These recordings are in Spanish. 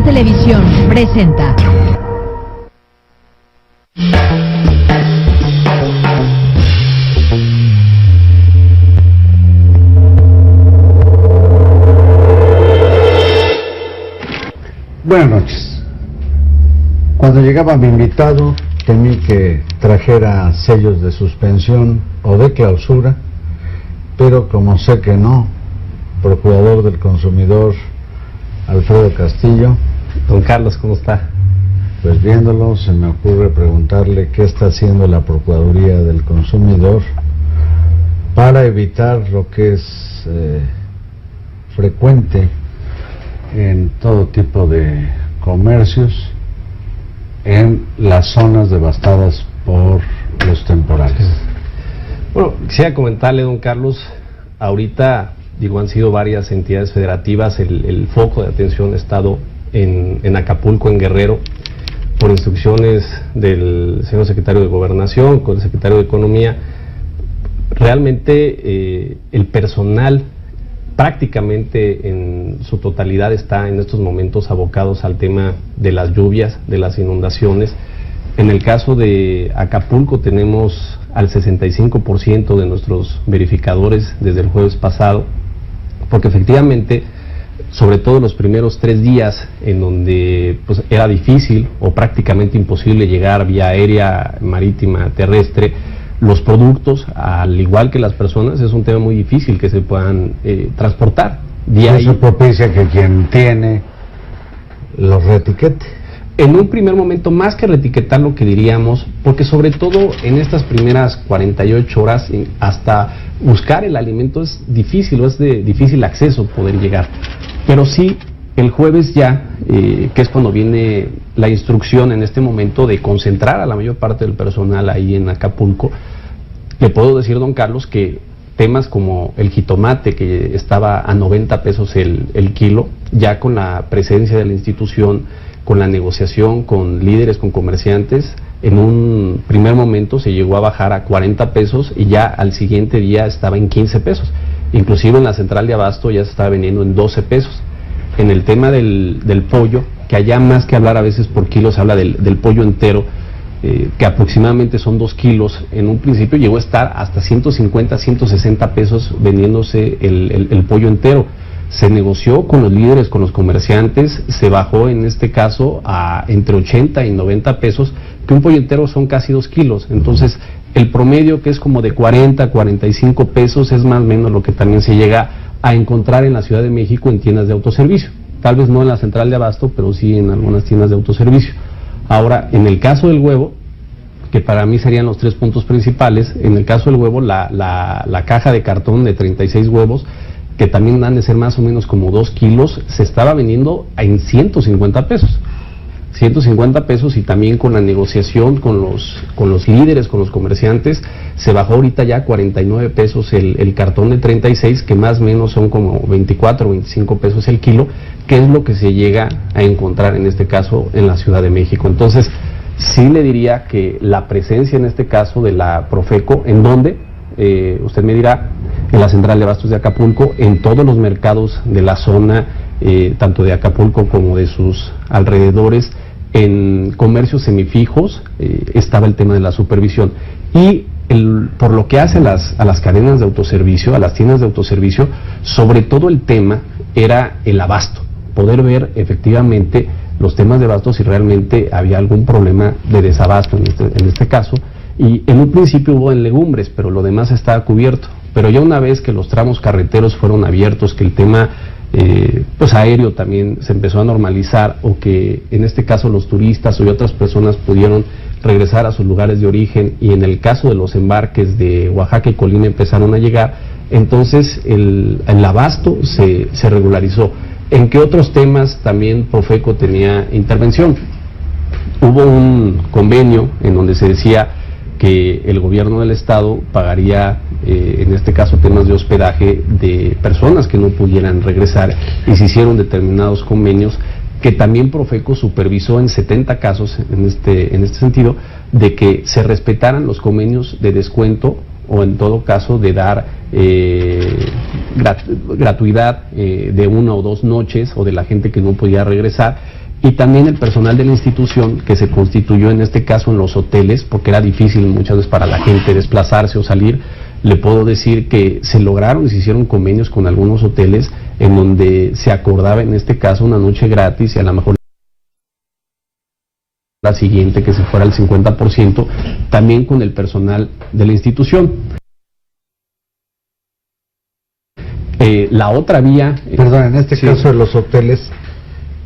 Televisión presenta. Buenas noches. Cuando llegaba mi invitado, temí que trajera sellos de suspensión o de clausura, pero como sé que no, Procurador del Consumidor Alfredo Castillo. Don Carlos, ¿cómo está? Pues viéndolo, se me ocurre preguntarle qué está haciendo la Procuraduría del Consumidor para evitar lo que es frecuente en todo tipo de comercios en las zonas devastadas por los temporales. Bueno, quisiera comentarle, don Carlos, ahorita, han sido varias entidades federativas, el foco de atención ha estado en Acapulco, en Guerrero, por instrucciones del señor secretario de Gobernación, con el secretario de Economía. Realmente el personal prácticamente en su totalidad está en estos momentos abocados al tema de las lluvias, de las inundaciones. En el caso de Acapulco tenemos al 65% de nuestros verificadores desde el jueves pasado, porque efectivamente, sobre todo los primeros 3 días en donde pues, era difícil o prácticamente imposible llegar vía aérea, marítima, terrestre, los productos, al igual que las personas, es un tema muy difícil que se puedan transportar. Eso propicia que quien tiene los reetiquete. En un primer momento, más que reetiquetar, lo que diríamos, porque sobre todo en estas primeras 48 horas, hasta buscar el alimento es difícil, o es de difícil acceso poder llegar. Pero sí, el jueves ya, que es cuando viene la instrucción en este momento de concentrar a la mayor parte del personal ahí en Acapulco, le puedo decir, don Carlos, que temas como el jitomate, que estaba a 90 pesos el kilo, ya con la presencia de la institución, con la negociación con líderes, con comerciantes, en un primer momento se llegó a bajar a 40 pesos y ya al siguiente día estaba en 15 pesos. Inclusive en la central de abasto ya se estaba vendiendo en 12 pesos. En el tema del pollo, que allá más que hablar a veces por kilos, se habla del pollo entero, que aproximadamente son 2 kilos, en un principio llegó a estar hasta 150, 160 pesos vendiéndose el pollo entero. Se negoció con los líderes, con los comerciantes, se bajó en este caso a entre 80 y 90 pesos, que un pollo entero son casi 2 kilos. Entonces, el promedio, que es como de 40, 45 pesos, es más o menos lo que también se llega a encontrar en la Ciudad de México en tiendas de autoservicio. Tal vez no en la central de abasto, pero sí en algunas tiendas de autoservicio. Ahora, en el caso del huevo, que para mí serían los 3 puntos principales, en el caso del huevo, la caja de cartón de 36 huevos, que también han de ser más o menos como 2 kilos, se estaba vendiendo en 150 pesos. 150 pesos, y también con la negociación con los líderes, con los comerciantes, se bajó ahorita ya a 49 pesos el cartón de 36, que más o menos son como 24 o 25 pesos el kilo, que es lo que se llega a encontrar en este caso en la Ciudad de México. Entonces, sí le diría que la presencia en este caso de la Profeco, ¿en dónde? Usted me dirá, en la central de abastos de Acapulco, en todos los mercados de la zona, tanto de Acapulco como de sus alrededores, en comercios semifijos, estaba el tema de la supervisión. Y por lo que hace a las cadenas de autoservicio, a las tiendas de autoservicio, sobre todo el tema era el abasto, poder ver efectivamente los temas de abasto, si realmente había algún problema de desabasto en este caso. Y en un principio hubo en legumbres, pero lo demás estaba cubierto. Pero ya una vez que los tramos carreteros fueron abiertos, que el tema pues aéreo también se empezó a normalizar, o que en este caso los turistas y otras personas pudieron regresar a sus lugares de origen, y en el caso de los embarques de Oaxaca y Colima empezaron a llegar, entonces el abasto se regularizó. ¿En qué otros temas también Profeco tenía intervención? Hubo un convenio en donde se decía que el gobierno del estado pagaría, en este caso, temas de hospedaje de personas que no pudieran regresar, y se hicieron determinados convenios que también Profeco supervisó en 70 casos en este sentido, de que se respetaran los convenios de descuento, o en todo caso de dar gratuidad de 1 o 2 noches, o de la gente que no podía regresar, y también el personal de la institución que se constituyó en este caso en los hoteles, porque era difícil muchas veces para la gente desplazarse o salir. Le puedo decir que se lograron y se hicieron convenios con algunos hoteles en donde se acordaba en este caso una noche gratis y a lo mejor la siguiente que se fuera al 50%, también con el personal de la institución. La otra vía... Perdón, en este sí. caso de los hoteles,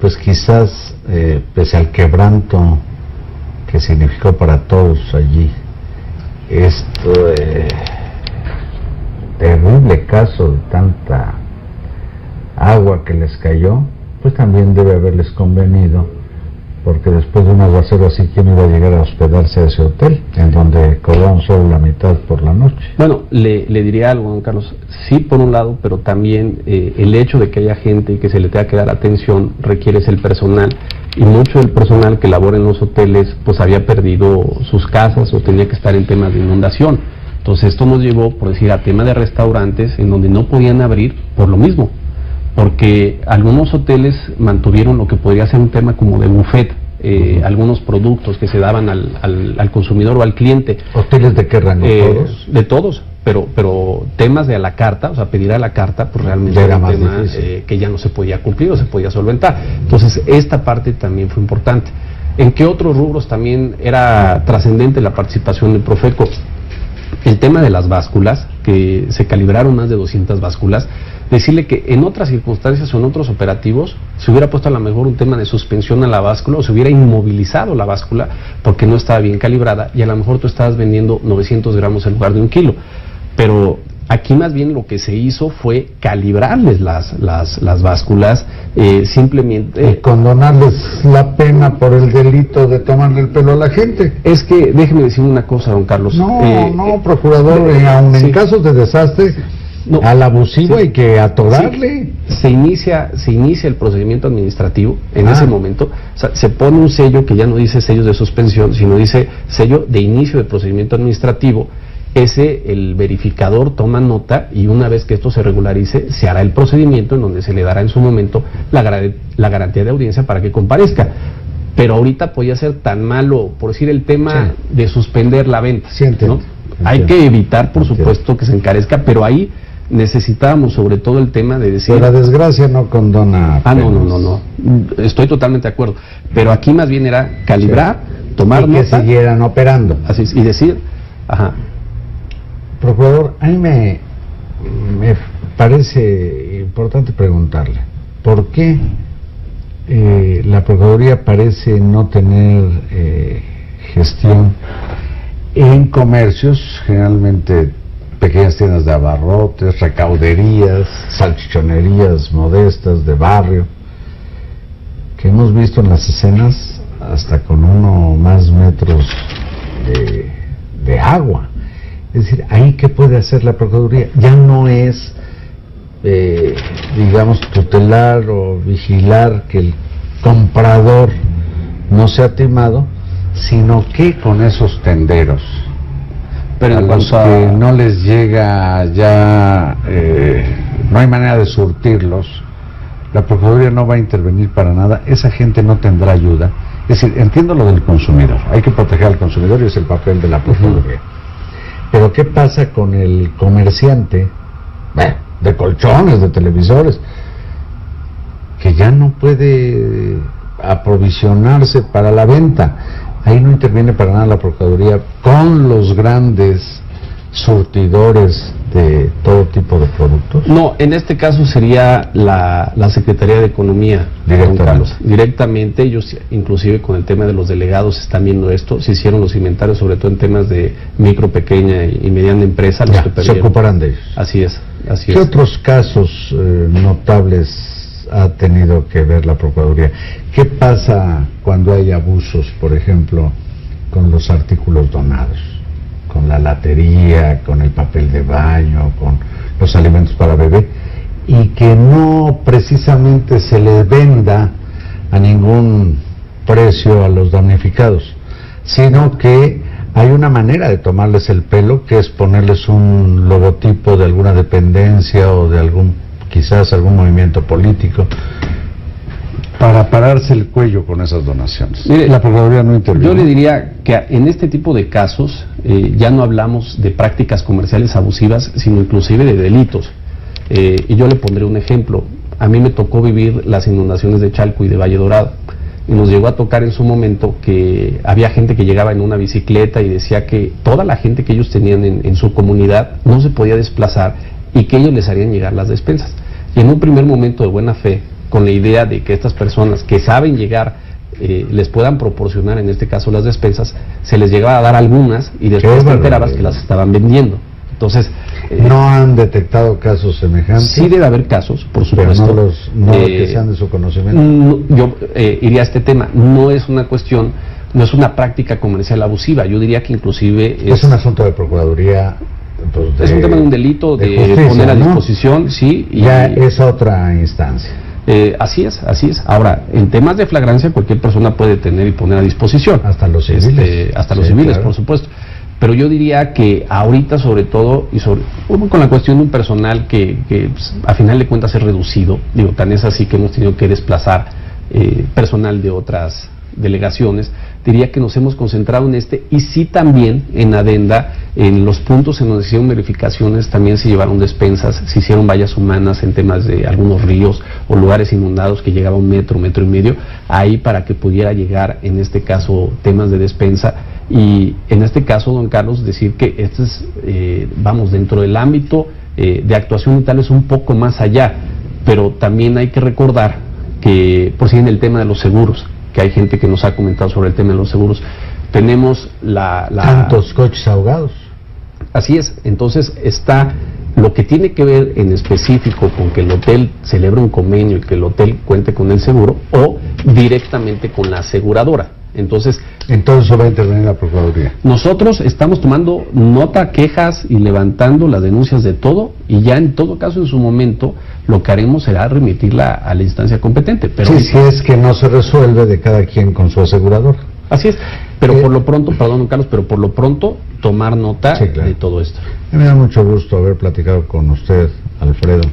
pues quizás, pese al quebranto que significó para todos allí, esto terrible caso de tanta agua que les cayó, pues también debe haberles convenido, porque después de un aguacero así, ¿quién iba a llegar a hospedarse a ese hotel, en donde cobraban solo la mitad por la noche? Bueno, le diría algo, don Carlos, sí por un lado, pero también el hecho de que haya gente y que se le tenga que dar atención requiere el personal, y mucho del personal que labora en los hoteles pues había perdido sus casas o tenía que estar en temas de inundación. Entonces esto nos llevó, por decir, a tema de restaurantes en donde no podían abrir por lo mismo, porque algunos hoteles mantuvieron lo que podría ser un tema como de buffet, algunos productos que se daban al consumidor o al cliente. ¿Hoteles de qué rango? ¿Todos? De todos, pero temas de a la carta, o sea, pedir a la carta, pues realmente era un más tema que ya no se podía cumplir o se podía solventar. Entonces esta parte también fue importante. ¿En qué otros rubros también era trascendente la participación del Profeco? El tema de las básculas, que se calibraron más de 200 básculas, decirle que en otras circunstancias o en otros operativos se hubiera puesto a lo mejor un tema de suspensión a la báscula o se hubiera inmovilizado la báscula porque no estaba bien calibrada y a lo mejor tú estabas vendiendo 900 gramos en lugar de 1 kilo. Pero aquí más bien lo que se hizo fue calibrarles las básculas, simplemente... Y condonarles la pena por el delito de tomarle el pelo a la gente. Es que, déjeme decir una cosa, don Carlos. No, procurador, aun en casos de desastre, no, al abusivo hay que atorarle. Se inicia el procedimiento administrativo en ese momento, o sea, se pone un sello que ya no dice sellos de suspensión, sino dice sello de inicio de procedimiento administrativo. El verificador toma nota y una vez que esto se regularice, se hará el procedimiento en donde se le dará en su momento la garantía de audiencia para que comparezca. Pero ahorita podía ser tan malo, por decir el tema de suspender la venta. Sí, entiendo, ¿no? Hay que evitar, por supuesto, que se encarezca, pero ahí necesitábamos sobre todo el tema de decir... Pero la desgracia no condona... No. Estoy totalmente de acuerdo. Pero aquí más bien era calibrar, tomar nota... Y que siguieran operando. Así es, y decir... Ajá. Procurador, a mí me parece importante preguntarle, ¿por qué la Procuraduría parece no tener gestión en comercios, generalmente pequeñas tiendas de abarrotes, recauderías, salchichonerías modestas de barrio, que hemos visto en las escenas hasta con 1 más metros de agua? Es decir, ¿ahí qué puede hacer la Procuraduría? Ya no es, digamos, tutelar o vigilar que el comprador no sea timado, sino que con esos tenderos, pero a los que no les llega ya, no hay manera de surtirlos, la Procuraduría no va a intervenir para nada, esa gente no tendrá ayuda. Es decir, entiendo lo del consumidor, hay que proteger al consumidor y es el papel de la Procuraduría. Pero ¿qué pasa con el comerciante de colchones, de televisores, que ya no puede aprovisionarse para la venta? Ahí no interviene para nada la Procuraduría con los grandes surtidores de todo tipo de productos. No, en este caso sería la Secretaría de Economía, don Carlos. Directamente, ellos inclusive con el tema de los delegados están viendo esto, se hicieron los inventarios sobre todo en temas de micro, pequeña y mediana empresa. Los que se ocuparán de ellos. Así es. ¿Qué otros casos notables ha tenido que ver la Procuraduría? ¿Qué pasa cuando hay abusos, por ejemplo, con los artículos donados? Con la latería, con el papel de baño, con los alimentos para bebé, y que no precisamente se les venda a ningún precio a los damnificados, sino que hay una manera de tomarles el pelo, que es ponerles un logotipo de alguna dependencia o de quizás algún movimiento político. para pararse el cuello con esas donaciones? Mire, la Procuraduría no interviene. Yo le diría que en este tipo de casos ya no hablamos de prácticas comerciales abusivas, sino inclusive de delitos. Y yo le pondré un ejemplo. A mí me tocó vivir las inundaciones de Chalco y de Valle Dorado. Y nos llegó a tocar en su momento que había gente que llegaba en una bicicleta y decía que toda la gente que ellos tenían en su comunidad no se podía desplazar y que ellos les harían llegar las despensas. Y en un primer momento de buena fe, con la idea de que estas personas que saben llegar les puedan proporcionar, en este caso las despensas, se les llegaba a dar algunas y después te enterabas que las estaban vendiendo. Entonces, ¿no han detectado casos semejantes? Sí debe haber casos, por supuesto. Pero no que sean de su conocimiento. Yo iría a este tema. No es una cuestión, no es una práctica comercial abusiva. Yo diría que inclusive es un asunto de Procuraduría. Pues es un tema de un delito, de justicia, poner a disposición, ¿no? Sí. Y ya es otra instancia. Así es, así es. Ahora, en temas de flagrancia, cualquier persona puede tener y poner a disposición. Hasta los civiles. Hasta los civiles, claro. Por supuesto. Pero yo diría que ahorita, sobre todo, y con la cuestión de un personal que pues, a final de cuentas es reducido, digo, tan es así que hemos tenido que desplazar personal de otras delegaciones, diría que nos hemos concentrado en este, y sí también en adenda, en los puntos en donde se hicieron verificaciones, también se llevaron despensas, se hicieron vallas humanas en temas de algunos ríos o lugares inundados que llegaba 1 metro, 1,5 metros, ahí para que pudiera llegar, en este caso, temas de despensa. Y en este caso, don Carlos, decir que esto es, vamos, dentro del ámbito de actuación y tal es un poco más allá, pero también hay que recordar que, por si en el tema de los seguros, que hay gente que nos ha comentado sobre el tema de los seguros, tenemos tantos coches ahogados. Así es, entonces está lo que tiene que ver en específico con que el hotel celebre un convenio y que el hotel cuente con el seguro, o directamente con la aseguradora. Entonces va a intervenir la Procuraduría. Nosotros estamos tomando nota, quejas y levantando las denuncias de todo, y ya en todo caso, en su momento, lo que haremos será remitirla a la instancia competente. Pero sí, si es que no se resuelve de cada quien con su asegurador. Así es, pero por lo pronto, perdón, don Carlos, pero por lo pronto tomar nota, sí, claro, de todo esto. Me da mucho gusto haber platicado con usted, Alfredo.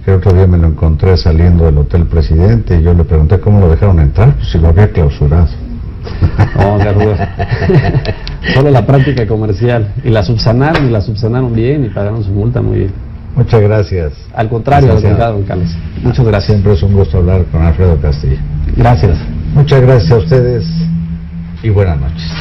Que otro día me lo encontré saliendo del Hotel Presidente y yo le pregunté cómo lo dejaron entrar, pues si lo había clausurado. No, solo la práctica comercial, y la subsanaron bien y pagaron su multa muy bien. Muchas gracias. Al contrario, don Carlos. Muchas gracias. Siempre es un gusto hablar con Alfredo Castillo. Gracias. Muchas gracias a ustedes y buenas noches.